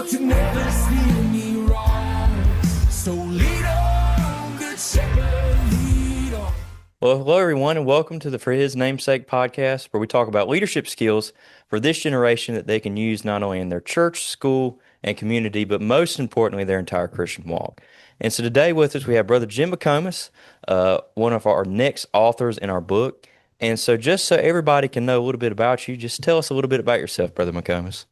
to never steer me wrong. So lead on, good shepherd, lead on. Well, hello everyone, and welcome to the For His Namesake podcast, where we talk about leadership skills for this generation that they can use not only in their church, school, and community, but most importantly, their entire Christian walk. And so today with us, we have Brother Jim McComas, one of our next authors in our book. And so just so everybody can know a little bit about you, just tell us a little bit about yourself, Brother McComas.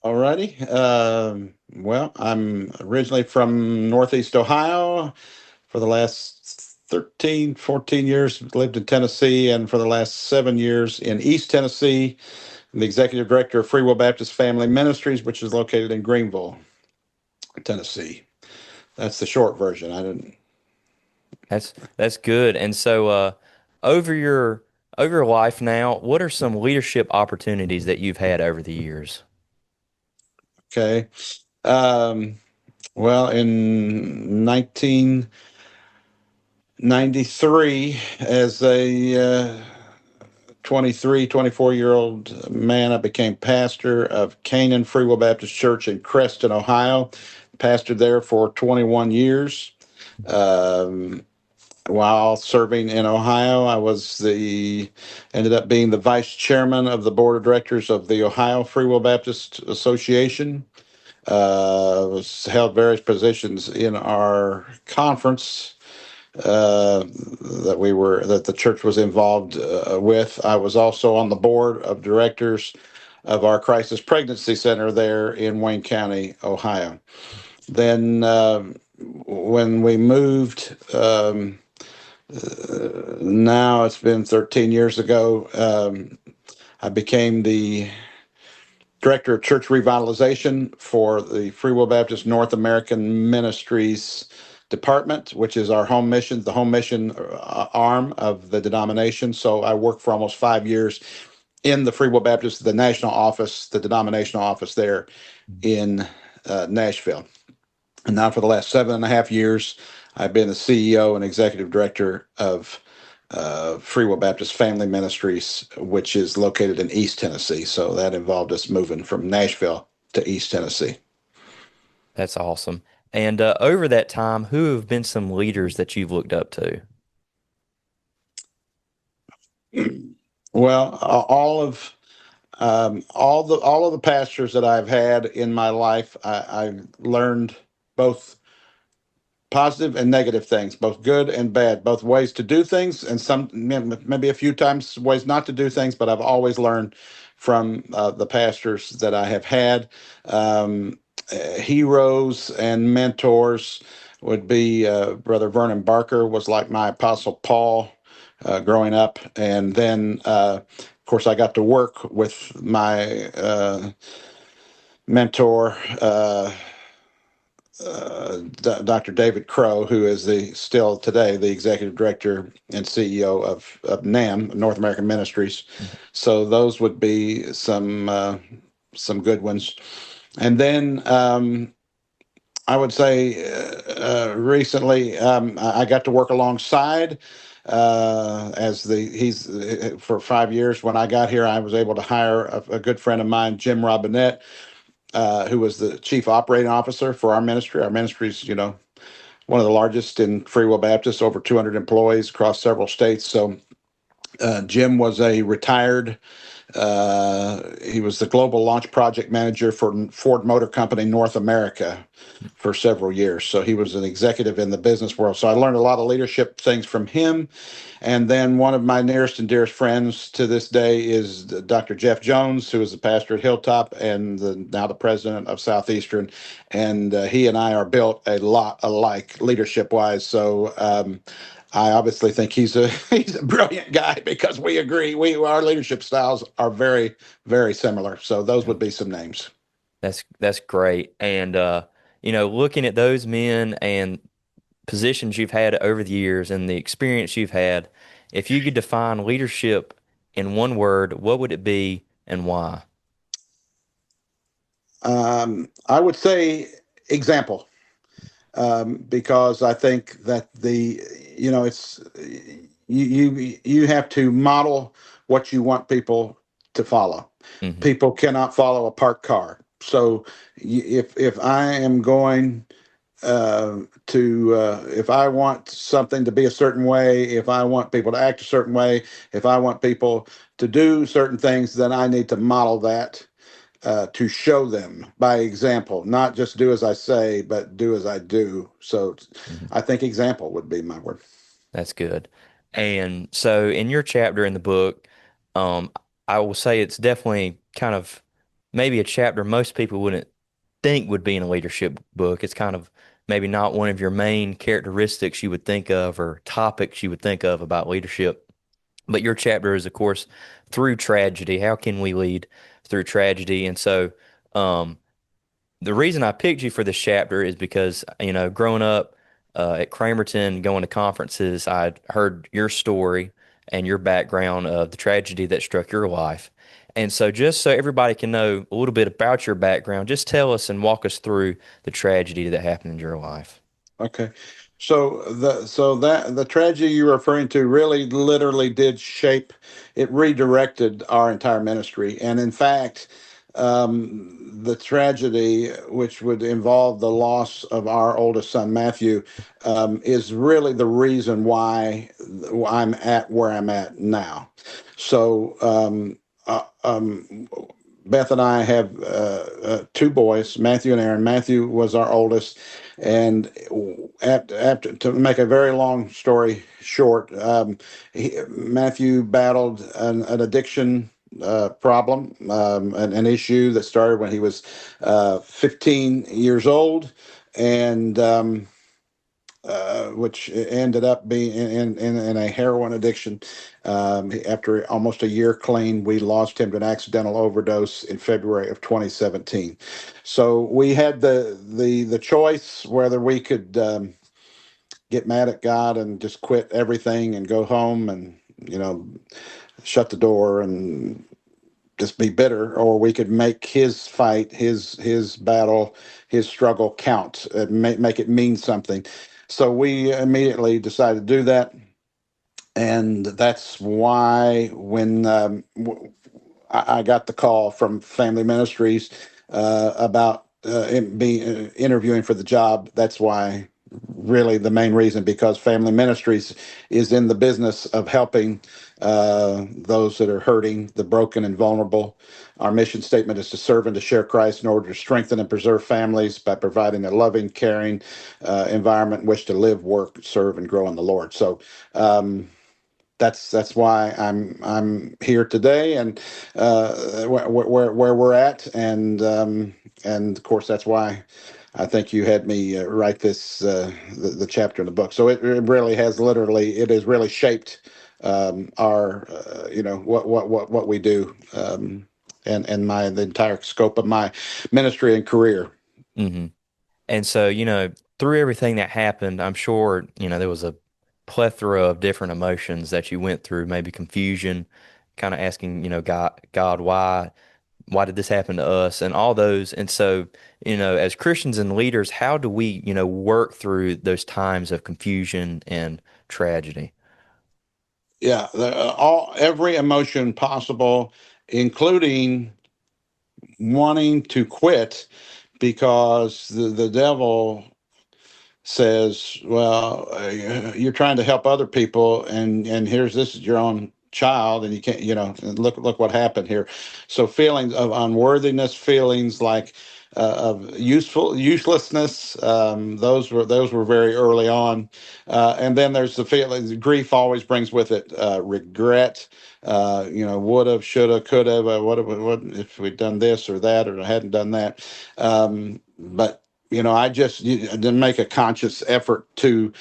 All righty. Well, I'm originally from Northeast Ohio. For the last 13, 14 years, lived in Tennessee, and for the last 7 years in East Tennessee. I'm the executive director of FWB Baptist Family Ministries, which is located in Greenville, Tennessee. That's the short version. I didn't. That's good. And so over your life now, what are some leadership opportunities that you've had over the years? Okay. Well, in 1993, as a 23, 24-year-old man, I became pastor of Canaan Free Will Baptist Church in Creston, Ohio. Pastored there for 21 years. While serving in Ohio, I ended up being the vice chairman of the board of directors of the Ohio Free Will Baptist Association. Held various positions in our conference that the church was involved with. I was also on the board of directors of our crisis pregnancy center there in Wayne County, Ohio. Then when we moved, now it's been 13 years ago, I became the director of church revitalization for the Free Will Baptist North American Ministries department, which is our home mission, the home mission arm of the denomination. So I worked for almost 5 years in the Free Will Baptist, the national office, the denominational office there in Nashville. And now for the last 7.5 years, I've been the CEO and executive director of Free Will Baptist Family Ministries, which is located in East Tennessee. So that involved us moving from Nashville to East Tennessee. That's awesome. And over that time, who have been some leaders that you've looked up to? Well, all of the pastors that I've had in my life, I've learned both positive and negative things, both good and bad, both ways to do things, and some maybe a few times ways not to do things. But I've always learned from the pastors that I have had. Heroes and mentors would be Brother Vernon Barker was like my Apostle Paul growing up, and then of course I got to work with my mentor. Dr. David Crow, who is still today the executive director and CEO of NAM, North American Ministries. So those would be some good ones. And then I would say recently I got to work alongside he's for 5 years. When I got here, I was able to hire a good friend of mine, Jim Robinette, who was the chief operating officer for our ministry. Our ministry is, one of the largest in Free Will Baptist, over 200 employees across several states. So Jim was a retired, he was the global launch project manager for Ford Motor Company North America for several years. So he was an executive in the business world. So I learned a lot of leadership things from him. And then one of my nearest and dearest friends to this day is Dr. Jeff Jones, who is the pastor at Hilltop and now the president of Southeastern. And he and I are built a lot alike leadership-wise. So I obviously think he's a brilliant guy because we agree. Our leadership styles are very, very similar. So those would be some names. That's great. And looking at those men and positions you've had over the years and the experience you've had, if you could define leadership in one word, what would it be and why? I would say example, because I think that it's you have to model what you want people to follow. Mm-hmm. People cannot follow a parked car. So if I am going if I want something to be a certain way, if I want people to act a certain way, if I want people to do certain things, then I need to model that to show them by example, not just do as I say, but do as I do. So Mhm. I think example would be my word. That's good. And so in your chapter in the book, um, I will say it's definitely kind of maybe a chapter most people wouldn't think would be in a leadership book. It's kind of maybe not one of your main characteristics you would think of or topics you would think of about leadership. But your chapter is, of course, through tragedy. How can we lead through tragedy? And so, um, the reason I picked you for this chapter is because, growing up at Cramerton, going to conferences, I'd heard your story and your background of the tragedy that struck your life. And so, just so everybody can know a little bit about your background, just tell us and walk us through the tragedy that happened in your life. Okay. So the tragedy you're referring to really literally did shape, it redirected our entire ministry. And in fact, the tragedy, which would involve the loss of our oldest son, Matthew, is really the reason why I'm at where I'm at now. So, Beth and I have two boys, Matthew and Aaron. Matthew was our oldest, and after to make a very long story short, Matthew battled an addiction problem, an issue that started when he was 15 years old, and which ended up being in a heroin addiction. After almost a year clean, we lost him to an accidental overdose in February of 2017. So we had the choice whether we could get mad at God and just quit everything and go home and shut the door and just be bitter, or we could make his fight, his battle, his struggle count, make it mean something. So we immediately decided to do that, and that's why when I got the call from Family Ministries about interviewing for the job. That's why, really, the main reason, because Family Ministries is in the business of helping those that are hurting, the broken and vulnerable. Our mission statement is to serve and to share Christ in order to strengthen and preserve families by providing a loving, caring environment in which to live, work, serve, and grow in the Lord. So. That's why I'm here today, and where we're at, and of course that's why I think you had me write this the chapter in the book. So it really has it has really shaped our what we do, and the entire scope of my ministry and career. Hmm. And so, through everything that happened, I'm sure, there was a plethora of different emotions that you went through, maybe confusion, kind of asking, God, why did this happen to us, and all those. And so, as Christians and leaders, how do we, work through those times of confusion and tragedy? Yeah, every emotion possible, including wanting to quit, because the devil says, well, you're trying to help other people, and this is your own child, and you can't, and look what happened here. So feelings of unworthiness, feelings like of uselessness, those were very early on. And then there's the feeling, grief always brings with it regret. Would have, should have, could have, what if we'd done this or that, or hadn't done that. But I just didn't make a conscious effort to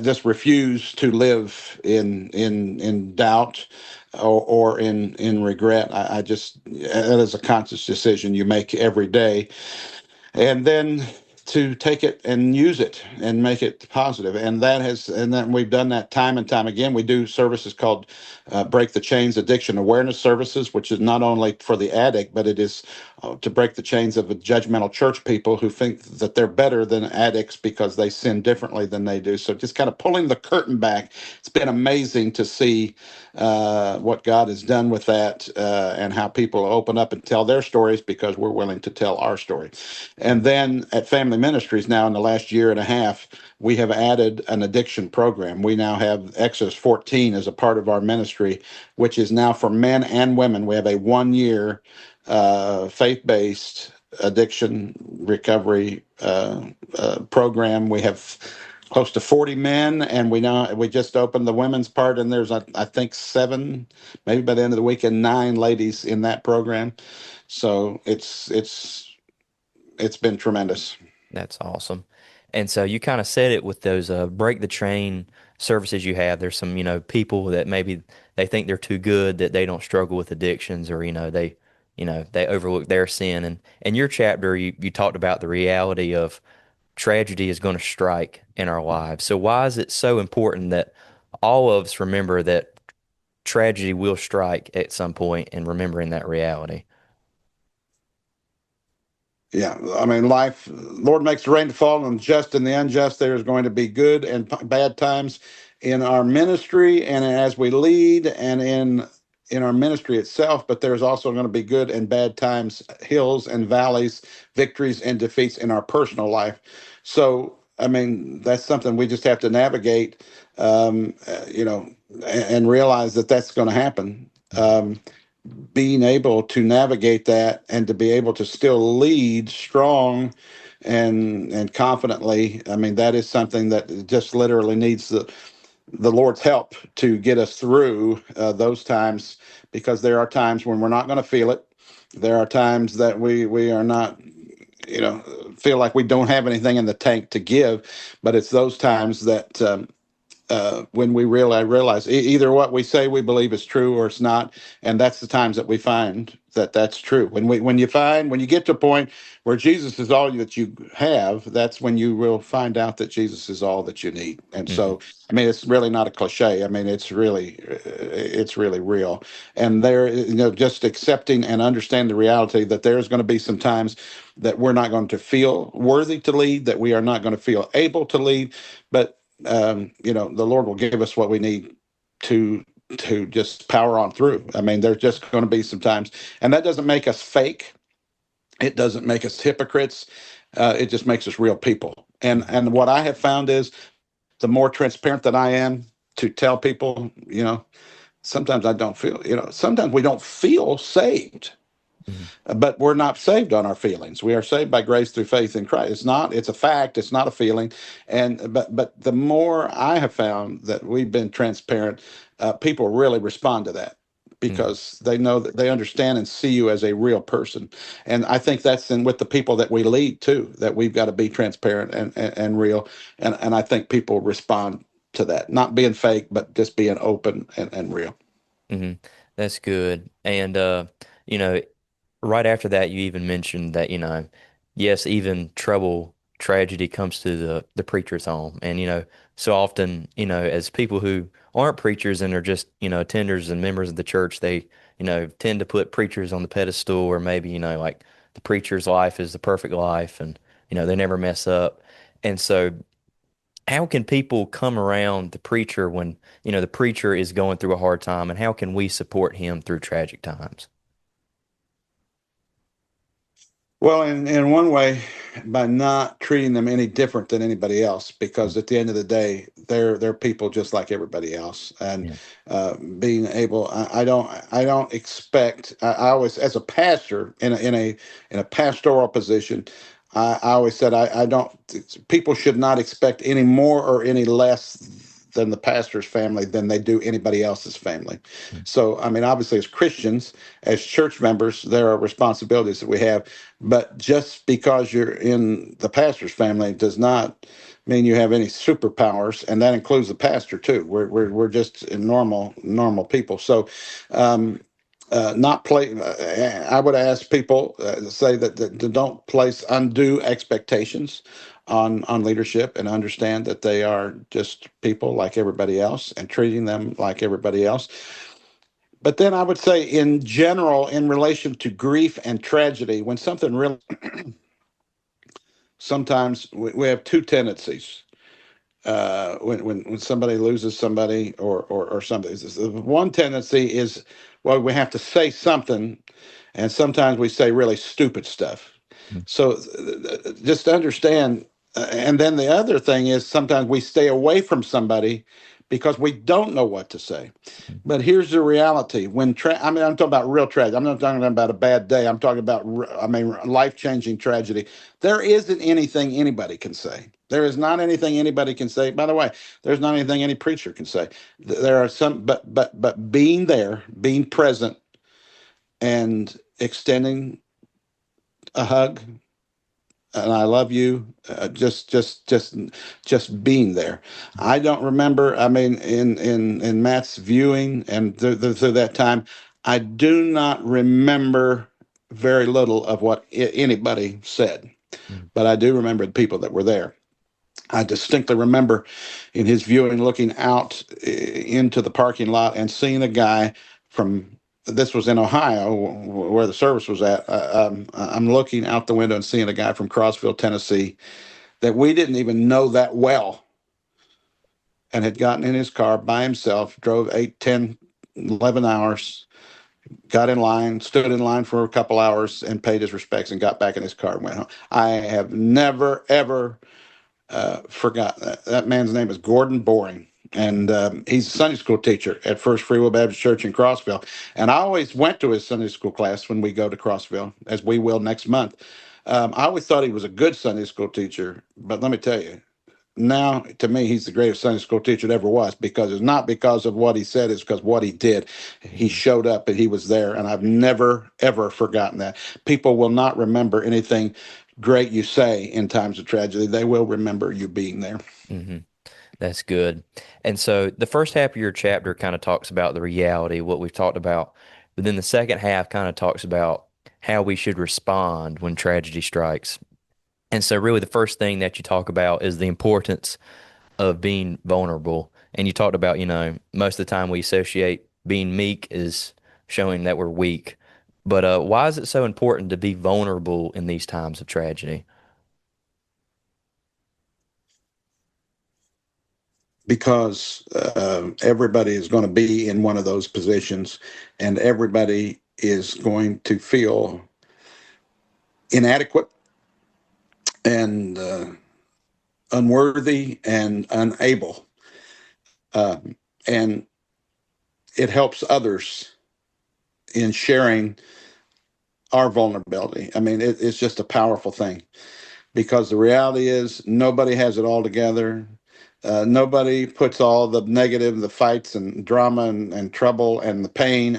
just refuse to live in doubt or in regret. I just, that is a conscious decision you make every day, and then to take it and use it and make it positive. And then we've done that time and time again. We do services called Break the Chains Addiction Awareness Services, which is not only for the addict, but it is to break the chains of a judgmental church people who think that they're better than addicts because they sin differently than they do. So just kind of pulling the curtain back. It's been amazing to see what God has done with that, and how people open up and tell their stories because we're willing to tell our story. And then at Family Ministries now, in the last year and a half, we have added an addiction program. We now have Exodus 14 as a part of our ministry, which is now for men and women. We have a 1 year faith-based addiction recovery program. We have close to 40 men, and we just opened the women's part, and there's I think 7, maybe by the end of the weekend, 9 ladies in that program. So it's been tremendous. That's awesome. And so you kind of said it with those break the chain services you have. There's some, people that maybe they think they're too good, that they don't struggle with addictions, or, they overlook their sin. And in your chapter, you talked about the reality of tragedy is going to strike in our lives. So why is it so important that all of us remember that tragedy will strike at some point, and remembering that reality? Yeah, I mean, Lord makes the rain to fall on the just and the unjust. There is going to be good and bad times in our ministry and as we lead and in our ministry itself, but there's also going to be good and bad times, hills and valleys, victories and defeats in our personal life. So, I mean, that's something we just have to navigate, and realize that that's going to happen. Being able to navigate that and to be able to still lead strong and confidently, I mean, that is something that just literally needs the Lord's help to get us through those times, because there are times when we're not going to feel it. There are times that we are not, feel like we don't have anything in the tank to give, but it's those times that when we realize either what we say we believe is true or it's not, and that's the times that we find that that's true. When you get to a point where Jesus is all that you have, that's when you will find out that Jesus is all that you need. And Hmm. so, I mean, it's really not a cliche. I mean, it's really real. And there, just accepting and understanding the reality that there's going to be some times that we're not going to feel worthy to lead, that we are not going to feel able to lead, but the Lord will give us what we need to just power on through. I mean, there's just going to be some times, and that doesn't make us fake. It doesn't make us hypocrites. It just makes us real people. And what I have found is the more transparent that I am to tell people, sometimes I don't feel, sometimes we don't feel saved. Hmm. But we're not saved on our feelings. We are saved by grace through faith in Christ. It's a fact. It's not a feeling. But the more I have found that we've been transparent, people really respond to that Hmm. because they know that they understand and see you as a real person. And I think that's in with the people that we lead too, that we've got to be transparent and real. And I think people respond to that, not being fake, but just being open and real. Hmm. That's good. And you know, right after that, you even mentioned that, yes, even trouble, tragedy comes to the preacher's home. And, so often, as people who aren't preachers and are just, attenders and members of the church, they, tend to put preachers on the pedestal, or maybe, like the preacher's life is the perfect life, and, they never mess up. And so how can people come around the preacher when, the preacher is going through a hard time, and how can we support him through tragic times? Well, in one way, by not treating them any different than anybody else, because at the end of the day, they're people just like everybody else. And Yeah. being able, I don't expect. I always, as a pastor in a pastoral position, I always said I don't. People should not expect any more or any less than the pastor's family than they do anybody else's family. So, I mean, obviously, as Christians, as church members, there are responsibilities that we have. But just because you're in the pastor's family does not mean you have any superpowers, and that includes the pastor too. We're just normal people. So, not play. I would ask people say that don't place undue expectations on leadership, and understand that they are just people like everybody else, and treating them like everybody else. But then I would say, in general, in relation to grief and tragedy, when something really, sometimes we have two tendencies. When somebody loses somebody or something, one tendency is, well, we have to say something, and sometimes we say really stupid stuff. So just understand. And then the other thing is, sometimes we stay away from somebody because we don't know what to say. But here's the reality: I mean, I'm talking about real tragedy. I'm not talking about a bad day. I'm talking about, I mean, life-changing tragedy. There isn't anything anybody can say. There is not anything anybody can say. By the way, there's not anything any preacher can say. There are some, but being there, being present, and extending a hug, and I love you. Just being there. I don't remember. I mean, in Matt's viewing and through that time, I do not remember very little of what anybody said, but I do remember the people that were there. I distinctly remember in his viewing looking out into the parking lot and seeing a guy from, this was in Ohio where the service was at. I'm looking out the window and seeing a guy from Crossville, Tennessee, that we didn't even know that well, and had gotten in his car by himself, drove 8, 10, 11 hours, got in line, stood in line for a couple hours and paid his respects and got back in his car and went home. I have never, ever forgot that. That man's name is Gordon Boring. And he's a Sunday school teacher at First Free Will Baptist Church in Crossville. And I always went to his Sunday school class when we go to Crossville, as we will next month. I always thought he was a good Sunday school teacher. But let me tell you, now to me, he's the greatest Sunday school teacher that ever was, because it's not because of what he said, it's because what he did. He showed up and he was there. And I've never, ever forgotten that. People will not remember anything great you say in times of tragedy. They will remember you being there. Mm-hmm. That's good. And so the first half of your chapter kind of talks about the reality, what we've talked about, but then the second half kind of talks about how we should respond when tragedy strikes. And so really the first thing that you talk about is the importance of being vulnerable. And you talked about, most of the time we associate being meek as showing that we're weak. But why is it so important to be vulnerable in these times of tragedy? Because everybody is going to be in one of those positions, and everybody is going to feel inadequate and unworthy and unable. And it helps others in sharing our vulnerability. I mean, it's just a powerful thing, because the reality is nobody has it all together. Nobody puts all the negative, the fights and drama and trouble and the pain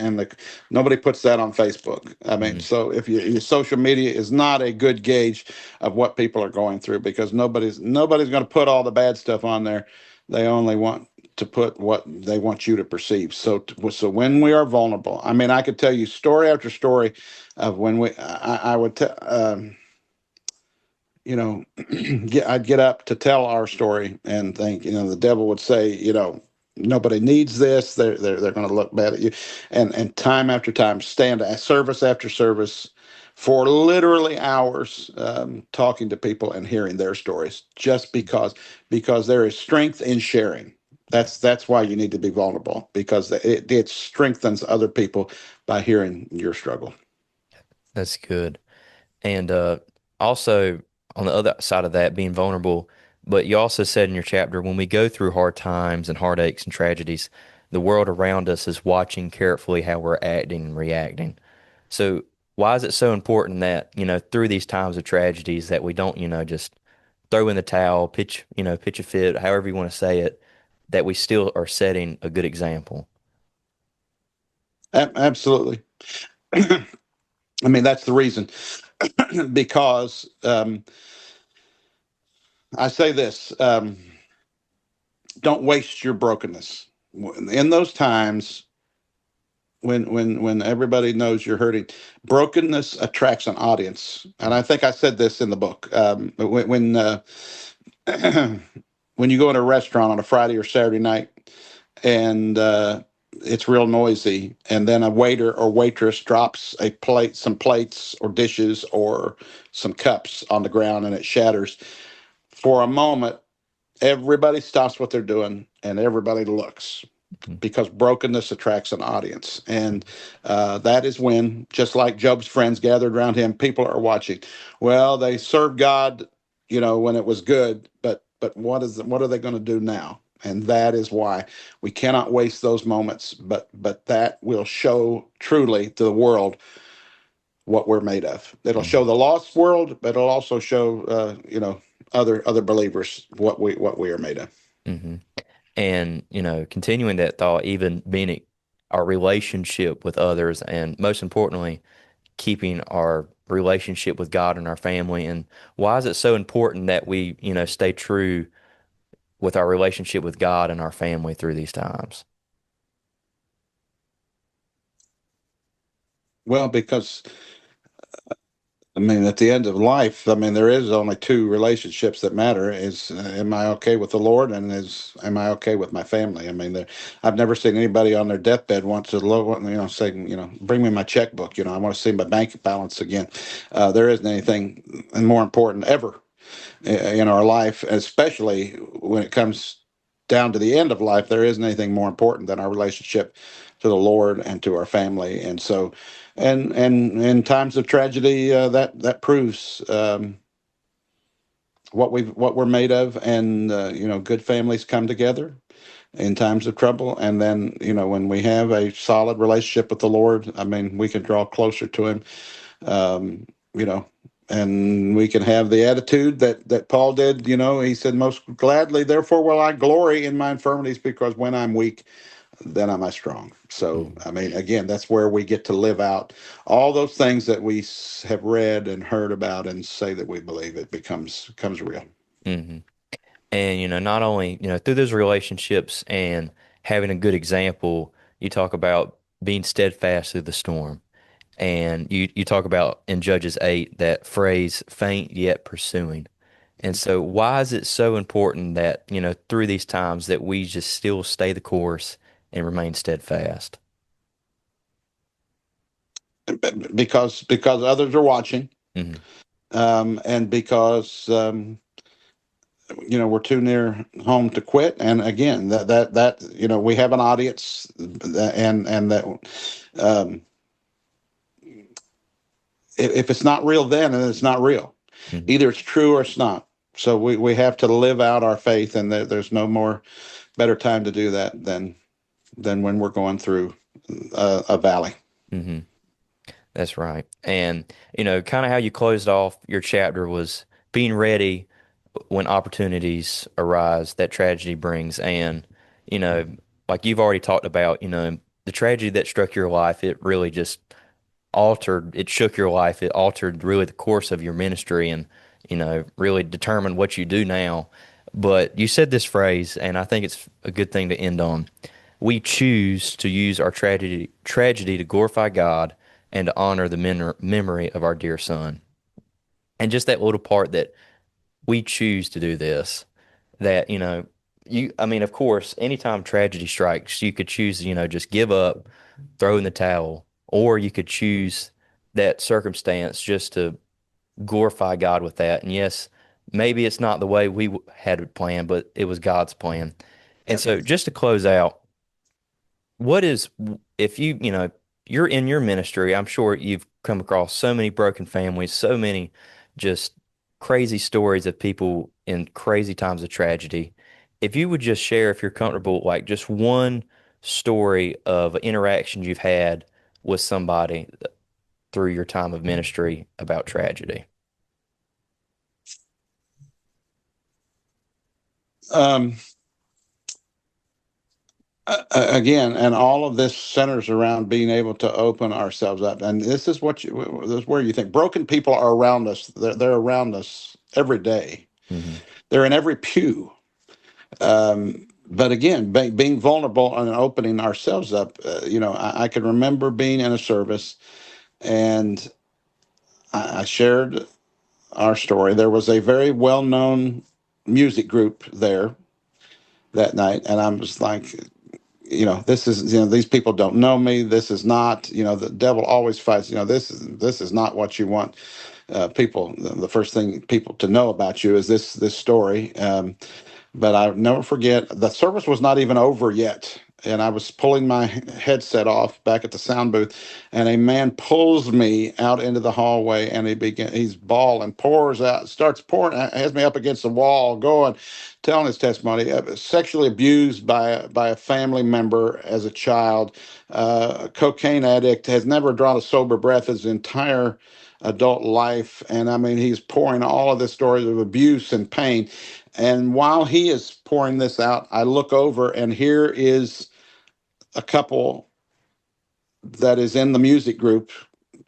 nobody puts that on Facebook. I mean, so if your social media is not a good gauge of what people are going through, because nobody's going to put all the bad stuff on there. They only want to put what they want you to perceive. So when we are vulnerable, I mean, I could tell you story after story of when I would tell. I'd get up to tell our story and think, the devil would say, nobody needs this. They're going to look bad at you, and time after time, stand at service after service for literally hours, talking to people and hearing their stories, just because there is strength in sharing. That's why you need to be vulnerable, because it strengthens other people by hearing your struggle. That's good. And also, on the other side of that, being vulnerable, but you also said in your chapter, when we go through hard times and heartaches and tragedies, the world around us is watching carefully how we're acting and reacting. So why is it so important that, through these times of tragedies, that we don't, just throw in the towel, pitch a fit, however you want to say it, that we still are setting a good example? Absolutely. I mean, that's the reason. Because I say this, don't waste your brokenness. In those times when everybody knows you're hurting, brokenness attracts an audience. And I think I said this in the book. When when you go in a restaurant on a Friday or Saturday night, and it's real noisy, and then a waiter or waitress drops some plates or dishes or some cups on the ground, and it shatters. For a moment, everybody stops what they're doing and everybody looks, because brokenness attracts an audience. And that is when, just like Job's friends gathered around him, people are watching. Well, they served God, when it was good, but what are they going to do now? And that is why we cannot waste those moments. But that will show truly to the world what we're made of. It'll show the lost world, but it'll also show other believers what we are made of. Mm-hmm. And, continuing that thought, even being our relationship with others, and most importantly, keeping our relationship with God and our family. And why is it so important that we, stay true with our relationship with God and our family through these times? Well, because at the end of life, there is only two relationships that matter: is am I okay with the Lord, and am I okay with my family? I've never seen anybody on their deathbed want to, say, bring me my checkbook. I want to see my bank balance again. There isn't anything more important ever in our life, especially when it comes down to the end of life. There isn't anything more important than our relationship to the Lord and to our family. And so, and in times of tragedy, that proves what we're made of. And good families come together in times of trouble. And then, when we have a solid relationship with the Lord, we can draw closer to Him. Um, you know, and we can have the attitude that Paul did. He said, "Most gladly, therefore, will I glory in my infirmities, because when I'm weak, then am I strong." So, again, that's where we get to live out all those things that we have read and heard about and say that we believe. It becomes real. Mm-hmm. And, not only, through those relationships and having a good example, you talk about being steadfast through the storm. And you talk about in Judges 8 that phrase, faint yet pursuing. And so why is it so important that, through these times that we just still stay the course and remain steadfast? Because others are watching, Hmm. and because we're too near home to quit. And again, that we have an audience, and that um, if it's not real then it's not real. Hmm. Either it's true or it's not. So we have to live out our faith, and there's no more better time to do that than when we're going through a valley. Hmm. That's right. And, kind of how you closed off your chapter was being ready when opportunities arise that tragedy brings. And, you know, like you've already talked about, the tragedy that struck your life, it really just it shook your life. It altered really the course of your ministry and, really determined what you do now. But you said this phrase, and I think it's a good thing to end on. We choose to use our tragedy to glorify God and to honor the memory of our dear son. And just that little part that we choose to do this, that, of course, anytime tragedy strikes, you could choose, just give up, throw in the towel, or you could choose that circumstance just to glorify God with that. And yes, maybe it's not the way we had it planned, but it was God's plan. And so just to close out, what is, if you're in your ministry, I'm sure you've come across so many broken families, so many just crazy stories of people in crazy times of tragedy. If you would just share, if you're comfortable, like just one story of an interaction you've had with somebody through your time of ministry about tragedy. Um, Again, and all of this centers around being able to open ourselves up. And this is this is where you think broken people are around us. They're around us every day. Hmm. They're in every pew. But again, being vulnerable and opening ourselves up. I can remember being in a service, and I shared our story. There was a very well-known music group there that night, and I was like, this is, these people don't know me. This is not, the devil always fights, this is not what you want people, the first thing people to know about you is this story. But I'll never forget, the service was not even over yet. And I was pulling my headset off back at the sound booth, and a man pulls me out into the hallway, and he's bawling, pours out, starts pouring, has me up against the wall, going, telling his testimony, sexually abused by a family member as a child, cocaine addict, has never drawn a sober breath his entire adult life. And I mean, he's pouring all of this stories of abuse and pain. And while he is pouring this out, I look over, and here is a couple that is in the music group,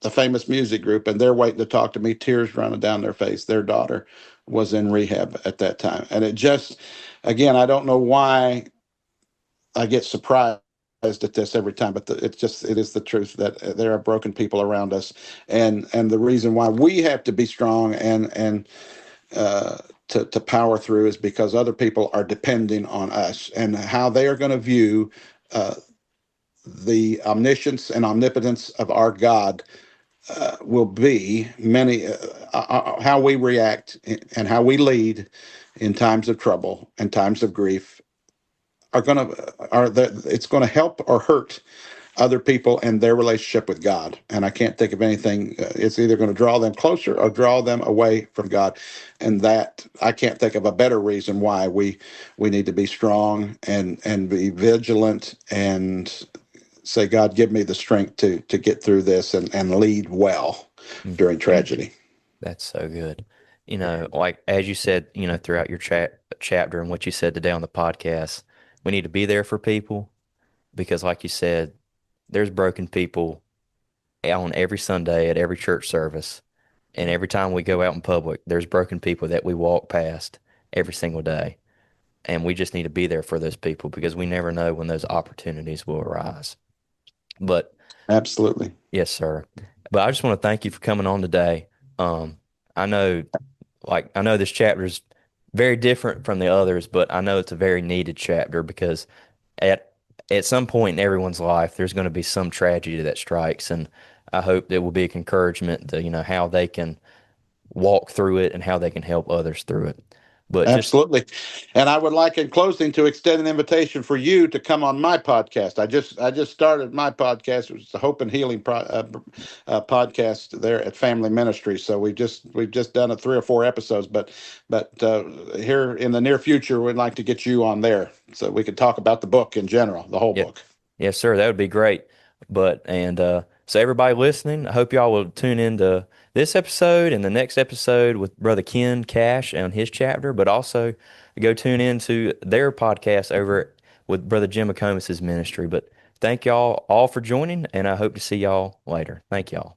the famous music group, and they're waiting to talk to me, tears running down their face. Their daughter was in rehab at that time. And it just, again, I don't know why I get surprised at this every time, but it is the truth that there are broken people around us. And the reason why we have to be strong and to power through is because other people are depending on us, and how they are going to view the omniscience and omnipotence of our God will be how we react and how we lead in times of trouble and times of grief it's going to help or hurt other people and their relationship with God. And I can't think of anything. It's either going to draw them closer or draw them away from God. And that, I can't think of a better reason why we need to be strong and be vigilant and say, God, give me the strength to get through this and lead well during tragedy. That's so good. Like as you said, throughout your chapter and what you said today on the podcast, we need to be there for people because, like you said, there's broken people on every Sunday at every church service. And every time we go out in public, there's broken people that we walk past every single day. And we just need to be there for those people because we never know when those opportunities will arise. But Absolutely. yes, sir. But I just want to thank you for coming on today. Um, I know, I know this chapter is very different from the others, but I know it's a very needed chapter because at at some point in everyone's life, there's going to be some tragedy that strikes, and I hope it will be an encouragement to how they can walk through it and how they can help others through it. But just Absolutely. And I would like in closing to extend an invitation for you to come on my podcast. I just started my podcast. It was the Hope and Healing podcast there at Family Ministries. So we've just done 3 or 4 episodes, but here in the near future, we'd like to get you on there so we could talk about the book in general, the whole yeah, book. yes, sir, that would be great. So everybody listening, I hope y'all will tune into this episode and the next episode with Brother Ken Cash and his chapter, but also go tune into their podcast over with Brother Jim McComas' ministry. But thank y'all all for joining, and I hope to see y'all later. Thank y'all.